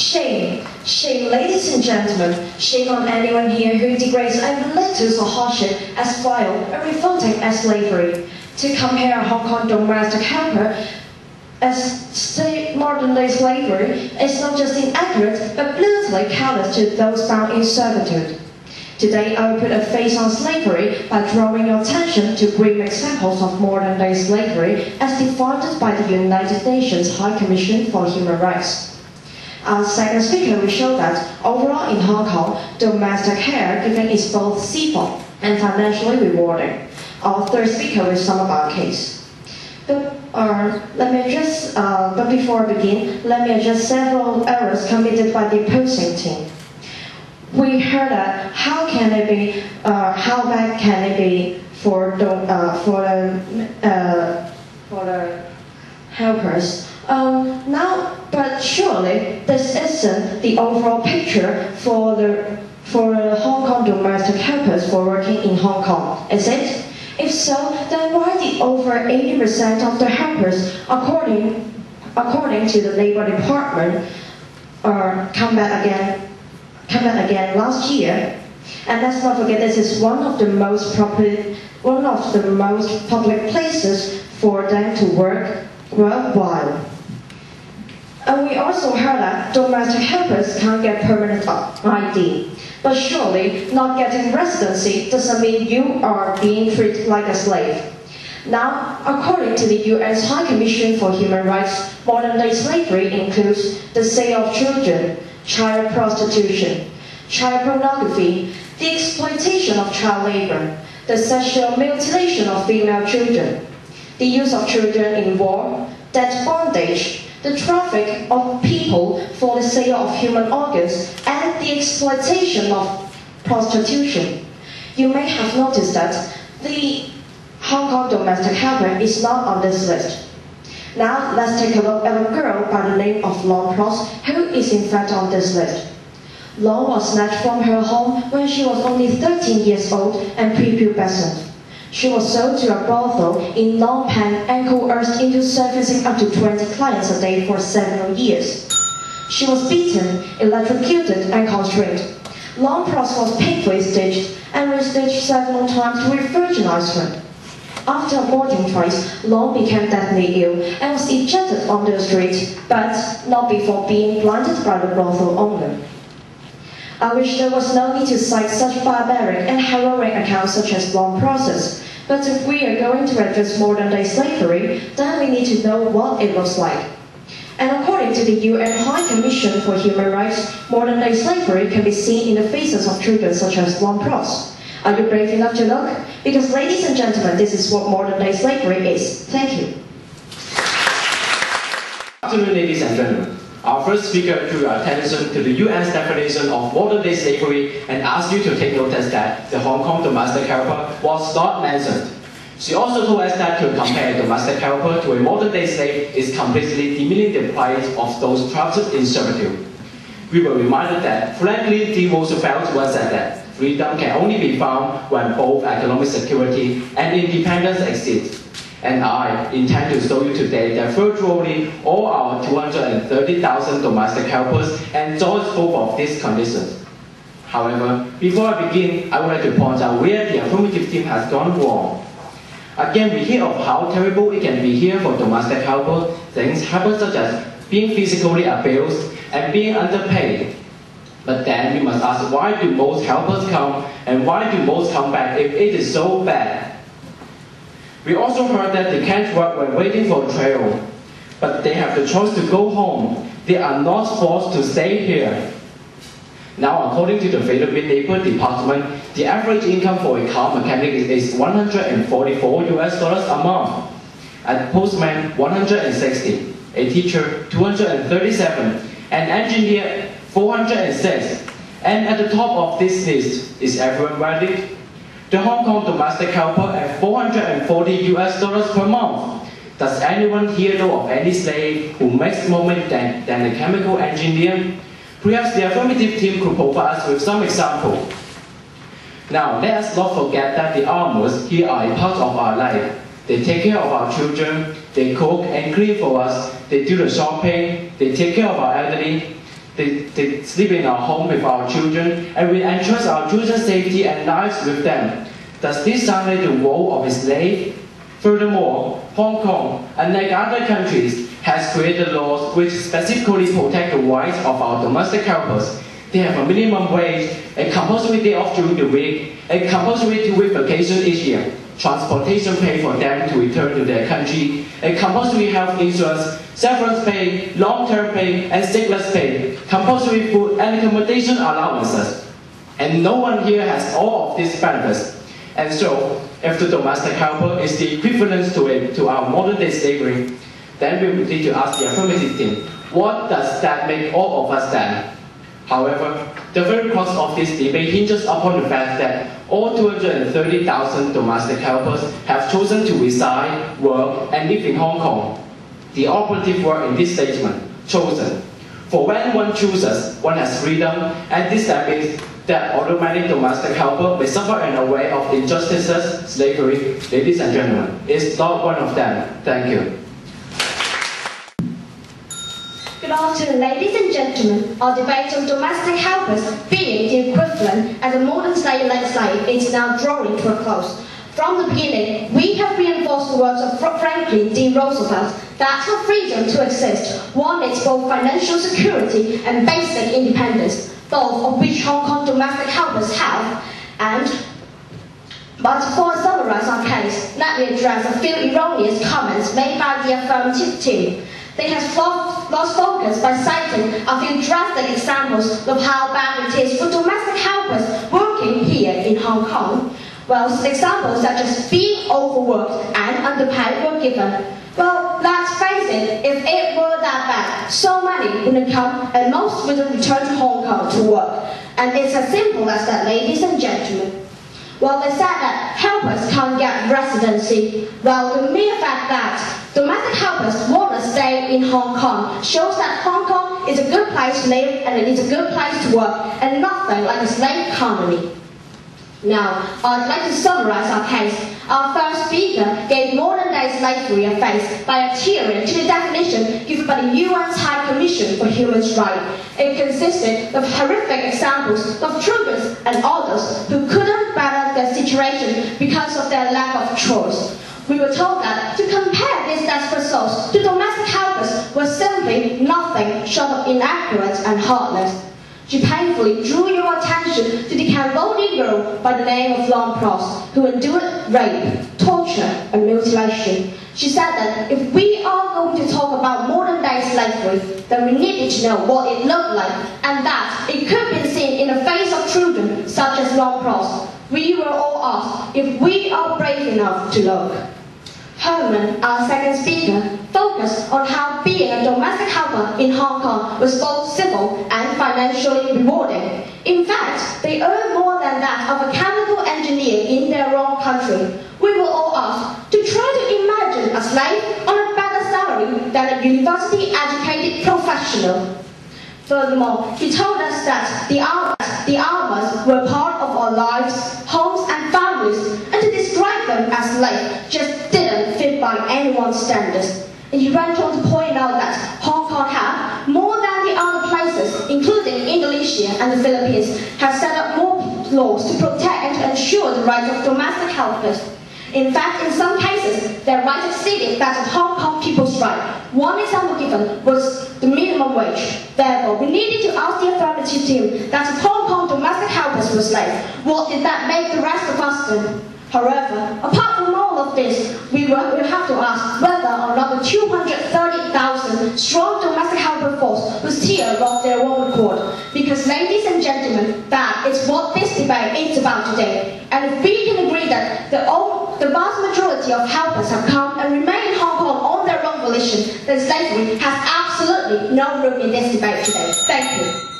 Shame. Shame, ladies and gentlemen. Shame on anyone here who degrades and belittles or hardship as vile and revolting as slavery. To compare Hong Kong domestic helper as modern-day slavery is not just inaccurate, but brutally callous to those bound in servitude. Today, I will put a face on slavery by drawing your attention to grim examples of modern-day slavery as defined by the United Nations High Commission for Human Rights. Our second speaker will show that overall in Hong Kong, domestic caregiving is both civil and financially rewarding. Our third speaker will sum up our case. But before I begin, let me address several errors committed by the opposing team. We heard that how bad can it be for the helpers? But surely this isn't the overall picture for the Hong Kong domestic helpers for working in Hong Kong, is it? If so, then why did over 80% of the helpers, according to the Labour Department, come back again last year? And let's not forget, this is one of the most public places for them to work worldwide. And we also heard that domestic helpers can't get permanent ID. But surely, not getting residency doesn't mean you are being treated like a slave. Now, according to the UN's High Commission for Human Rights, modern-day slavery includes the sale of children, child prostitution, child pornography, the exploitation of child labor, the sexual mutilation of female children, the use of children in war, debt bondage, the traffic of people for the sale of human organs, and the exploitation of prostitution. You may have noticed that the Hong Kong domestic helper is not on this list. Now let's take a look at a girl by the name of Long Cross, who is in fact on this list. Long was snatched from her home when she was only 13 years old and prepubescent. She was sold to a brothel in Long Pen and coerced into servicing up to 20 clients a day for several years. She was beaten, electrocuted, and constrained. Long Cross was painfully stitched and restitched several times to re-virginize her. After aborting twice, Long became deathly ill and was ejected on the street, but not before being blinded by the brothel owner. I wish there was no need to cite such barbaric and heroic accounts such as Long Process, but if we are going to address modern-day slavery, then we need to know what it looks like. And according to the UN High Commission for Human Rights, modern-day slavery can be seen in the faces of children such as Long Cross. Are you brave enough to look? Because ladies and gentlemen, this is what modern-day slavery is. Thank you. Good afternoon, ladies and gentlemen. Our first speaker drew your attention to the UN's definition of modern-day slavery and asked you to take notice that the Hong Kong domestic helper was not mentioned. She also told us that to compare a domestic helper to a modern-day slave is completely demeaning the plight of those trapped in servitude. We were reminded that Franklin D. Roosevelt once said that freedom can only be found when both economic security and independence exist. And I intend to show you today that virtually all our 230,000 domestic helpers enjoy both of these conditions. However, before I begin, I would like to point out where the affirmative team has gone wrong. Again, we hear of how terrible it can be here for domestic helpers. Things happen such as being physically abused and being underpaid. But then we must ask, why do most helpers come and why do most come back if it is so bad? We also heard that they can't work when waiting for trial, but they have the choice to go home. They are not forced to stay here. Now, according to the Philippine Labor Department, the average income for a car mechanic is $144 a month, a postman 160, a teacher 237, an engineer 406, and at the top of this list is everyone wealthy. The Hong Kong domestic helper at $440 per month. Does anyone here know of any slave who makes more money than a chemical engineer? Perhaps the affirmative team could provide us with some example. Now, let us not forget that the armors here are a part of our life. They take care of our children, they cook and clean for us, they do the shopping, they take care of our elderly. They sleep in our home with our children, and we entrust our children's safety and lives with them. Does this sound like the role of a slave? Furthermore, Hong Kong, unlike other countries, has created laws which specifically protect the rights of our domestic helpers. They have a minimum wage, a compulsory day off during the week, a compulsory 2-week vacation each year, transportation pay for them to return to their country, a compulsory health insurance, severance pay, long-term pay, and sickness pay, compulsory food and accommodation allowances. And no one here has all of these benefits. And so, if the domestic helper is the equivalent to our modern-day slavery, then we need to ask the affirmative team, what does that make all of us then? However, the very crux of this debate hinges upon the fact that all 230,000 domestic helpers have chosen to reside, work, and live in Hong Kong. The operative word in this statement, chosen. For when one chooses, one has freedom, and this means that automatic domestic helper may suffer in a way of injustices, slavery. Ladies and gentlemen, is not one of them. Thank you. Good afternoon, ladies and gentlemen. Our debate on domestic helpers being the equivalent as a modern slave is now drawing to a close. From the beginning, we have reinforced the words of Franklin D. Roosevelt that for freedom to exist, one needs both financial security and basic independence, both of which Hong Kong domestic helpers have. But before I summarize our case, let me address a few erroneous comments made by the affirmative team. They have lost focus by citing a few drastic examples of how bad it is for domestic helpers working here in Hong Kong. Well, examples such as being overworked and underpaid were given. Well, let's face it, if it were that bad, so many wouldn't come and most wouldn't return to Hong Kong to work. And it's as simple as that, ladies and gentlemen. Well, they said that helpers can't get residency. Well, the mere fact that domestic helpers want to stay in Hong Kong shows that Hong Kong is a good place to live and it is a good place to work and nothing like a slave economy. Now, I'd like to summarize our case. Our first speaker gave modern-day slavery a face by adhering to the definition given by the UN's High Commission for Human Rights. It consisted of horrific examples of children and others who couldn't better their situation because of their lack of choice. We were told that to compare these desperate souls to domestic helpers was simply nothing short of inaccurate and heartless. She painfully drew your attention to the Cambodian girl by the name of Long Cross, who endured rape, torture, and mutilation. She said that if we are going to talk about modern-day slavery, then we needed to know what it looked like, and that it could be seen in the face of children such as Long Cross. We were all asked if we are brave enough to look. Herman, our second speaker, focused on how being a domestic helper in Hong Kong was both civil and financially rewarding. In fact, they earn more than that of a chemical engineer in their own country. We were all asked to try to imagine a slave on a better salary than a university-educated professional. Furthermore, he told us that the hours were part of our lives, homes and families, and to describe them as slaves just didn't fit by anyone's standards. And he went on to point out that Hong Kong had, more than the other places, including Indonesia and the Philippines, have set up more laws to protect and to ensure the rights of domestic helpers. In fact, in some cases, their rights exceeded that of Hong Kong people's rights. One example given was the minimum wage. Therefore, we needed to ask the affirmative team that if Hong Kong domestic helpers were slaves, what did that make the rest of us do? However, apart from all of this, we will have to ask whether or not the 230,000 strong domestic helper force was here of their own accord. Because, ladies and gentlemen, that is what this debate is about today. And if we can agree that the vast majority of helpers have come and remain in Hong Kong on their own volition, then slavery has absolutely no room in this debate today. Thank you.